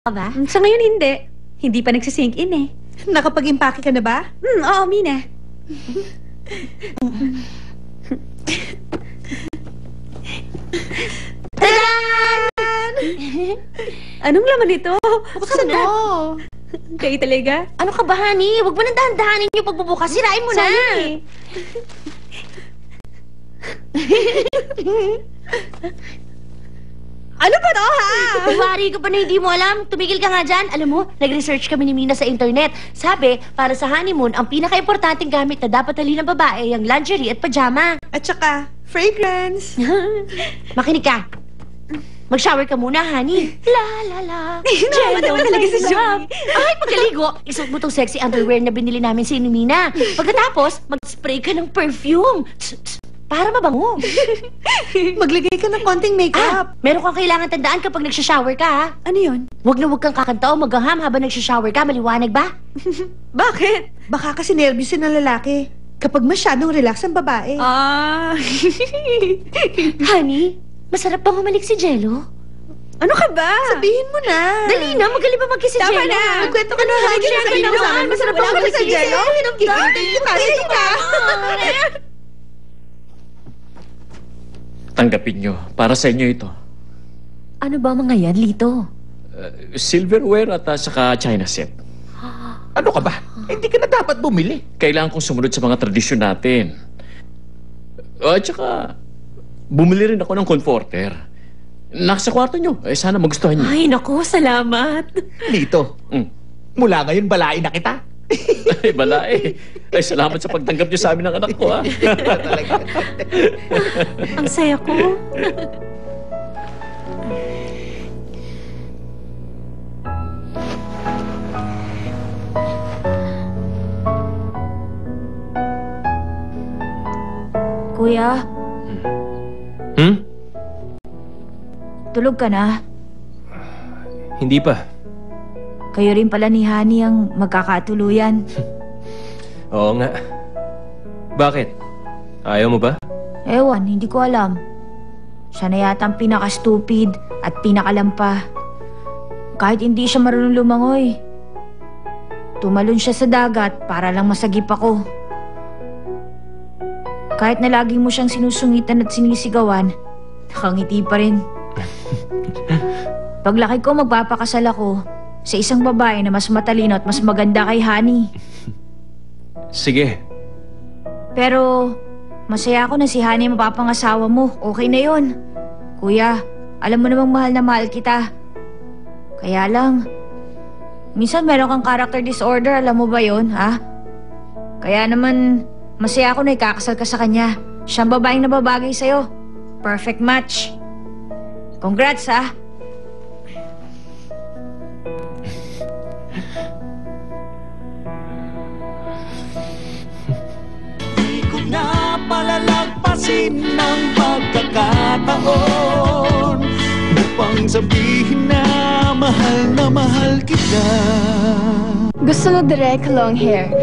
ka ba? Sa ngayon hindi. Hindi pa nagsisink in eh. Nakapag-impake ka na ba? Oo, Mina. Tadaan! Anong laman ito? Buksan mo. Kayo talaga? Ano ka ba, honey? Huwag mo nang dahan-dahanin yung pagbubukas. Sirain mo na. Sorry. Ano ba to, ha? Wari ka pa na hindi mo alam. Tumigil ka nga dyan. Alam mo, nag-research kami ni Mina sa internet. Sabi, para sa honeymoon, ang pinaka-importanting gamit na dapat dalhin ng babae ay ang lingerie at pajama. At saka, fragrance. Makinig ka. Mag-shower ka muna, honey. La la la. Naman naman talaga si Joey. Ay, pagkaligo, isuot mo tong sexy underwear na binili namin sa Mina. Pagkatapos, mag-spray ka ng perfume. Tss, tss, para mabango. Maglagay ka ng konting makeup. Meron kang kailangan tandaan kapag nagsha-shower ka, ha? Ano yun? Huwag na huwag kang kakanta o maghaham habang nagsha-shower ka. Maliwanag ba? Bakit? Baka kasi nervous yun ng lalaki. Kapag masyadong relax ang babae. Honey, masarap bang humalik si Jello? Ano ka ba? Sabihin mo na. Dali na, magaling ba mag-kiss si Tama Jello? na. Magkwento ka na. Hagi na sabihin mo sa akin. Masarap ba ako sa jello? Kikintay mo kasi ka. Tanggapin nyo. Para sa inyo ito. Ano ba mga yan, Lito? Silverware at saka China set. Ano ka ba? Hindi ka na dapat bumili. Kailangan kong sumunod sa mga tradisyon natin. At saka, bumili rin ako ng comforter. Nasa kwarto nyo. Sana magustuhan nyo. Ay, naku, salamat. Lito, mula ngayon balain na kita. Ay, bala eh. Ay, salamat sa pagtanggap nyo sa amin ng anak ko, ha? Talaga. Ang saya ko. Kuya, tulog ka na. Hindi pa. Kayo rin pala ni Honey ang magkakatuluyan. Oo nga. Bakit? Ayaw mo ba? Ewan, hindi ko alam. Siya na yata ang pinaka-stupid at pinakalampa. Kahit hindi siya marunong lumangoy. Tumalon siya sa dagat para lang masagip ako. Kahit na lagi mo siyang sinusungitan at sinisigawan, nakangiti pa rin. Paglaki ko, magpapakasal ako sa isang babae na mas matalino at mas maganda kay Honey. Sige. Pero masaya ako na si Honey mapapangasawa mo. Okay na yon. Kuya, alam mo namang mahal na mahal kita. Kaya lang, minsan meron kang character disorder, alam mo ba yon, ha? Kaya naman, masaya ako na ikakasal ka sa kanya. Siyang babaeng nababagay sa'yo. Perfect match. Congrats, ha? Palalagpasin ng pagkakataon upang sabihin na mahal kita. Gusto mo direct long hair?